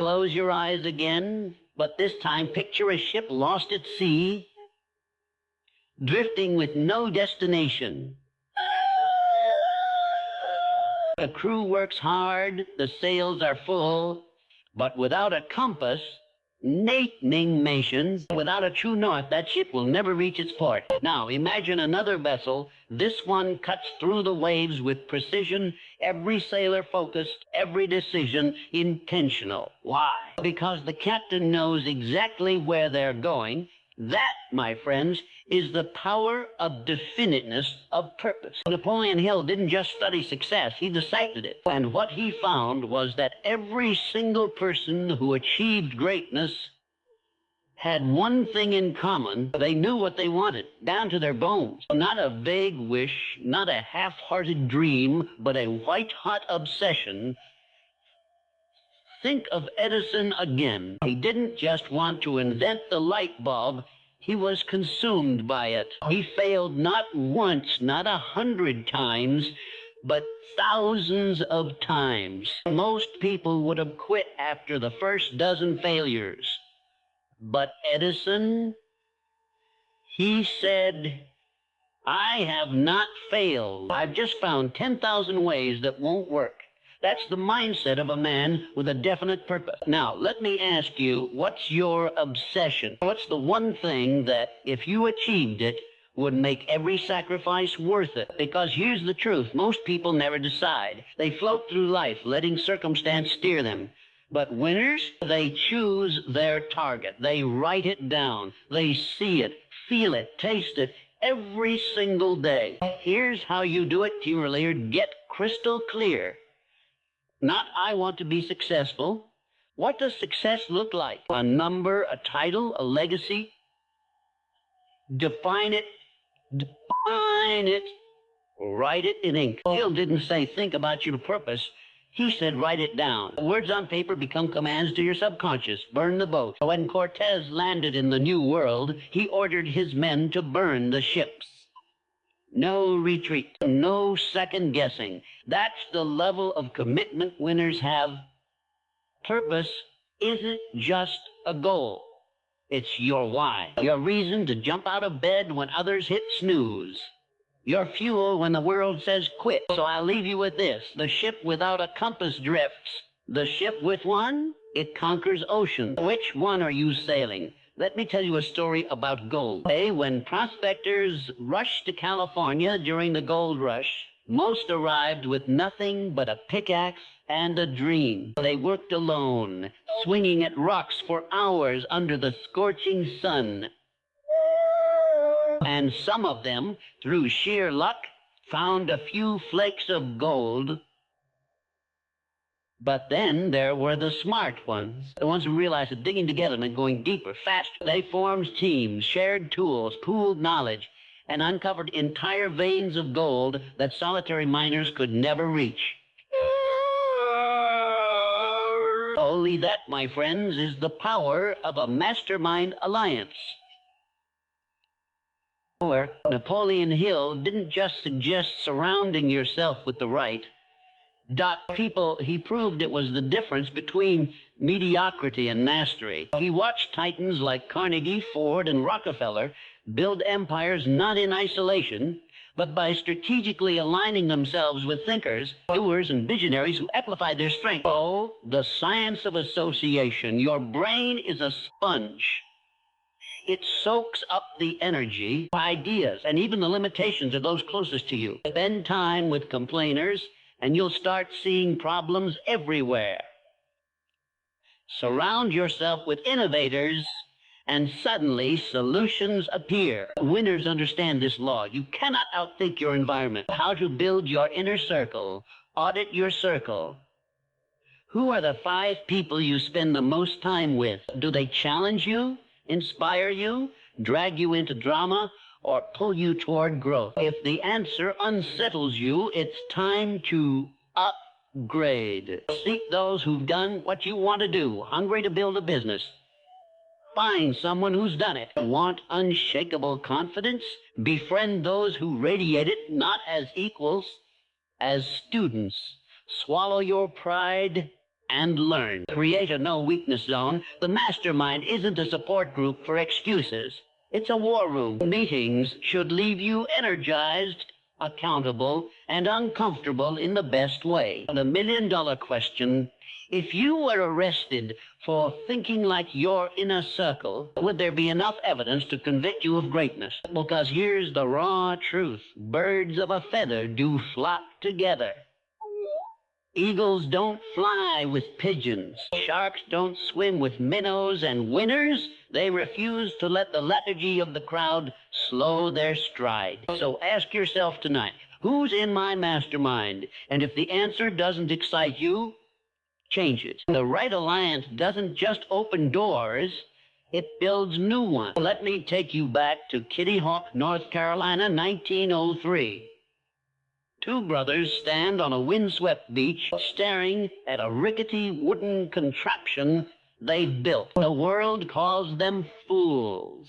Close your eyes again, but this time picture a ship lost at sea, drifting with no destination. The crew works hard, the sails are full, but without a compass, nation, without a true north, that ship will never reach its port. Now, imagine another vessel. This one cuts through the waves with precision, every sailor focused, every decision intentional. Why? Because the captain knows exactly where they're going. That, my friends, is the power of definiteness of purpose. Napoleon Hill didn't just study success, he dissected it. And what he found was that every single person who achieved greatness had one thing in common. They knew what they wanted, down to their bones. Not a vague wish, not a half-hearted dream, but a white-hot obsession. Think of Edison again. He didn't just want to invent the light bulb, he was consumed by it. He failed not once, not 100 times, but thousands of times. Most people would have quit after the first dozen failures. But Edison, he said, I have not failed. I've just found 10,000 ways that won't work. That's the mindset of a man with a definite purpose. Now, let me ask you, what's your obsession? What's the one thing that, if you achieved it, would make every sacrifice worth it? Because here's the truth. Most people never decide. They float through life, letting circumstance steer them. But winners, they choose their target. They write it down. They see it, feel it, taste it every single day. Here's how you do it, Team Lear. Get crystal clear. Not, I want to be successful. What does success look like? A number, a title, a legacy? Define it. Define it. Write it in ink. Hill didn't say think about your purpose. He said write it down. Words on paper become commands to your subconscious. Burn the boat. When Cortez landed in the New World, he ordered his men to burn the ships. No retreat, no second guessing. That's the level of commitment winners have. Purpose isn't just a goal. It's your why. Your reason to jump out of bed when others hit snooze. Your fuel when the world says quit. So I'll leave you with this. The ship without a compass drifts. The ship with one, it conquers oceans. Which one are you sailing? Let me tell you a story about gold. When prospectors rushed to California during the gold rush, most arrived with nothing but a pickaxe and a dream. They worked alone, swinging at rocks for hours under the scorching sun. And some of them, through sheer luck, found a few flakes of gold. But then there were the smart ones, the ones who realized that digging together meant going deeper, faster. They formed teams, shared tools, pooled knowledge, and uncovered entire veins of gold that solitary miners could never reach. Only that, my friends, is the power of a mastermind alliance. Napoleon Hill didn't just suggest surrounding yourself with the right people. He proved it was the difference between mediocrity and mastery. He watched titans like Carnegie, Ford, and Rockefeller build empires not in isolation, but by strategically aligning themselves with thinkers, doers, and visionaries who amplified their strength. Oh, the science of association. Your brain is a sponge. It soaks up the energy, ideas, and even the limitations of those closest to you. Spend time with complainers, and you'll start seeing problems everywhere. Surround yourself with innovators, and suddenly solutions appear. Winners understand this law. You cannot outthink your environment. How to build your inner circle. Audit your circle. Who are the 5 people you spend the most time with? Do they challenge you, inspire you, drag you into drama, or pull you toward growth? If the answer unsettles you, it's time to upgrade. Seek those who've done what you want to do, hungry to build a business. Find someone who's done it. Want unshakable confidence? Befriend those who radiate it, not as equals, as students. Swallow your pride and learn. Create a no-weakness zone. The Mastermind isn't a support group for excuses. It's a war room. Meetings should leave you energized, accountable, and uncomfortable in the best way. The million-dollar question: if you were arrested for thinking like you're in a circle, would there be enough evidence to convict you of greatness? Because here's the raw truth. Birds of a feather do flock together. Eagles don't fly with pigeons. Sharks don't swim with minnows, and winners, they refuse to let the lethargy of the crowd slow their stride. So ask yourself tonight, who's in my mastermind? And if the answer doesn't excite you, change it. The right alliance doesn't just open doors, it builds new ones. Let me take you back to Kitty Hawk, North Carolina, 1903. Two brothers stand on a windswept beach staring at a rickety wooden contraption they built. The world calls them fools.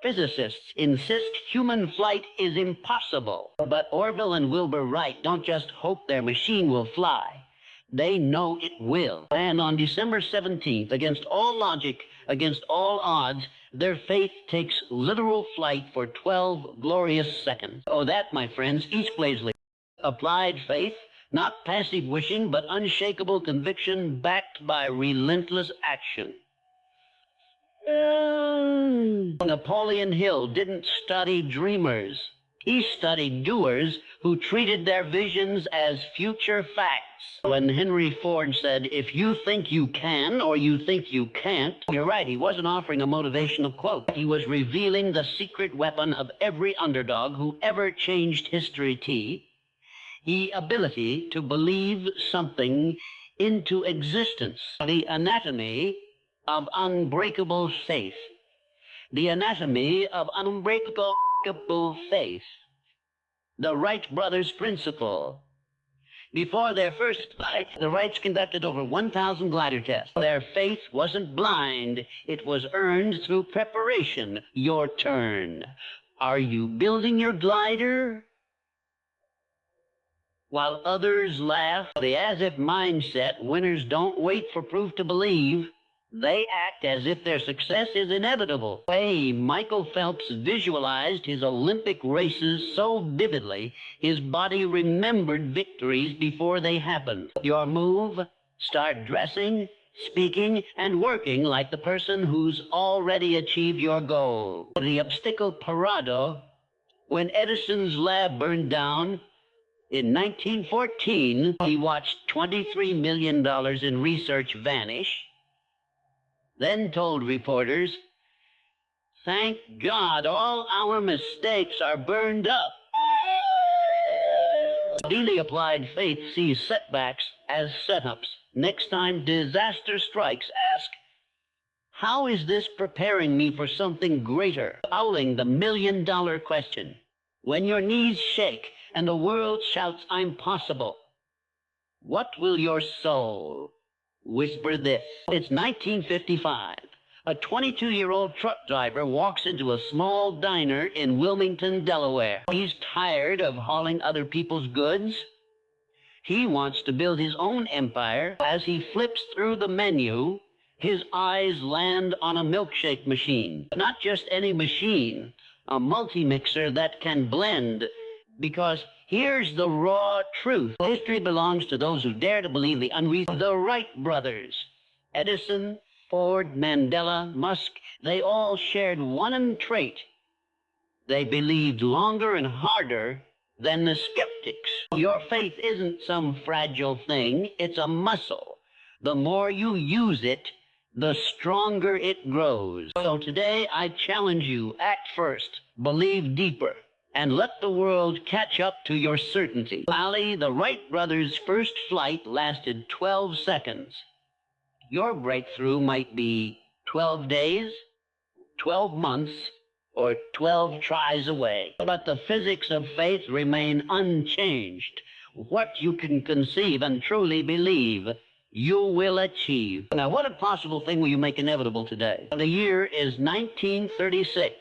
Physicists insist human flight is impossible. But Orville and Wilbur Wright don't just hope their machine will fly. They know it will. And on December 17th, against all logic, against all odds, their faith takes literal flight for 12 glorious seconds. Oh, that, my friends, eats Blaisley. Applied faith, not passive wishing, but unshakable conviction backed by relentless action. Napoleon Hill didn't study dreamers. He studied doers who treated their visions as future facts. When Henry Ford said, if you think you can or you think you can't, you're right, he wasn't offering a motivational quote. He was revealing the secret weapon of every underdog who ever changed history the ability to believe something into existence. The anatomy of unbreakable faith. The anatomy of unbreakable faith. The Wright brothers' principle. Before their first flight, the Wrights conducted over 1,000 glider tests. Their faith wasn't blind. It was earned through preparation. Your turn. Are you building your glider? While others laugh, the as-if mindset, winners don't wait for proof to believe. They act as if their success is inevitable. Michael Phelps visualized his Olympic races so vividly, his body remembered victories before they happened. Your move: start dressing, speaking, and working like the person who's already achieved your goal. The obstacle parado: when Edison's lab burned down, in 1914, he watched $23 million in research vanish, then told reporters, thank God all our mistakes are burned up. Deeply applied faith sees setbacks as setups. Next time disaster strikes, ask, how is this preparing me for something greater? Howling the million-dollar question. When your knees shake and the world shouts, I'm possible, what will your soul whisper this? It's 1955. A 22-year-old truck driver walks into a small diner in Wilmington, Delaware. He's tired of hauling other people's goods. He wants to build his own empire. As he flips through the menu, his eyes land on a milkshake machine. Not just any machine, a multi-mixer that can blend. Because here's the raw truth. History belongs to those who dare to believe the unreasonable. The Wright brothers, Edison, Ford, Mandela, Musk, they all shared one trait. They believed longer and harder than the skeptics. Your faith isn't some fragile thing, it's a muscle. The more you use it, the stronger it grows. So today I challenge you, act first, believe deeper, and let the world catch up to your certainty. Ali, the Wright brothers' first flight lasted 12 seconds. Your breakthrough might be 12 days, 12 months, or 12 tries away. But the physics of faith remain unchanged. What you can conceive and truly believe, you will achieve. Now, what impossible thing will you make inevitable today? The year is 1936.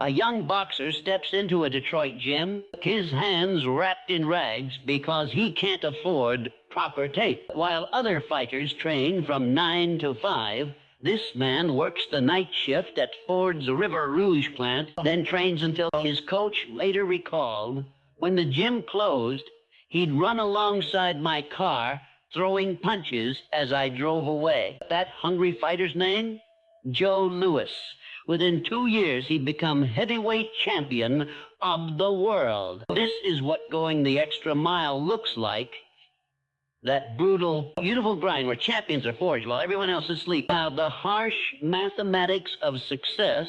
A young boxer steps into a Detroit gym, his hands wrapped in rags because he can't afford proper tape. While other fighters train from 9 to 5, this man works the night shift at Ford's River Rouge plant, then trains until his coach later recalled when the gym closed, he'd run alongside my car, throwing punches as I drove away. That hungry fighter's name? Joe Louis. Within 2 years, he'd become heavyweight champion of the world. This is what going the extra mile looks like. That brutal, beautiful grind where champions are forged while everyone else is asleep. Now, the harsh mathematics of success,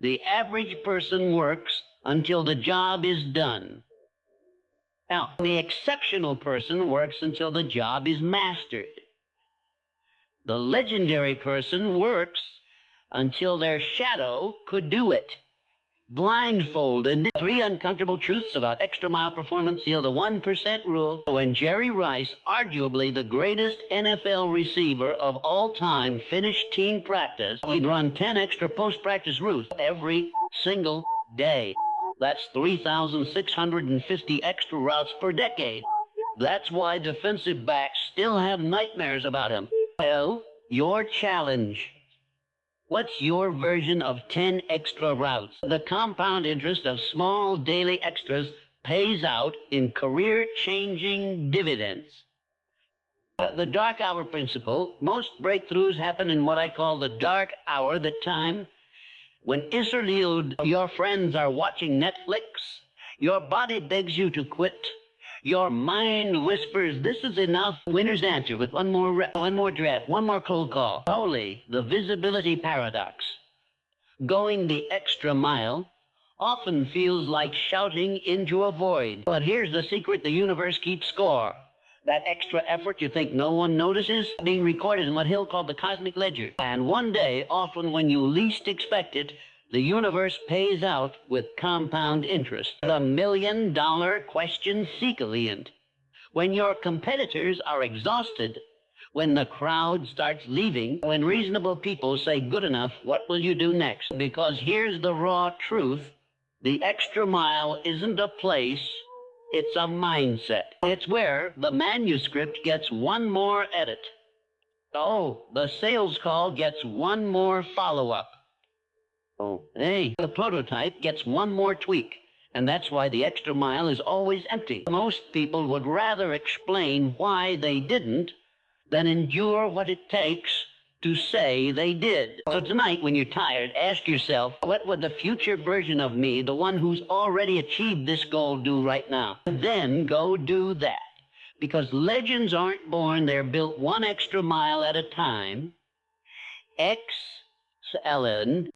the average person works until the job is done. Now, the exceptional person works until the job is mastered. The legendary person works until their shadow could do it. Blindfolded. 3 uncomfortable truths about extra mile performance yield the 1% rule. When Jerry Rice, arguably the greatest NFL receiver of all time, finished team practice, he'd run 10 extra post-practice routes every single day. That's 3,650 extra routes per decade. That's why defensive backs still have nightmares about him. Well, your challenge. What's your version of 10 extra routes? The compound interest of small daily extras pays out in career-changing dividends. The dark hour principle, most breakthroughs happen in what I call the dark hour, the time when isolde your friends are watching Netflix, your body begs you to quit, your mind whispers, this is enough, winner's answer with one more draft, one more cold call. Holy, the visibility paradox. Going the extra mile often feels like shouting into a void. But here's the secret: the universe keeps score. That extra effort you think no one notices, being recorded in what Hill called the cosmic ledger. And one day, often when you least expect it, the universe pays out with compound interest. The $1 million question sequeliant. When your competitors are exhausted, when the crowd starts leaving, when reasonable people say good enough, what will you do next? Because here's the raw truth. The extra mile isn't a place, it's a mindset. It's where the manuscript gets one more edit. Oh, the sales call gets one more follow-up. Oh, hey, the prototype gets one more tweak. And that's why the extra mile is always empty. Most people would rather explain why they didn't than endure what it takes to say they did. So tonight, when you're tired, ask yourself, what would the future version of me, the one who's already achieved this goal, do right now? Then go do that. Because legends aren't born, they're built one extra mile at a time. Excellent.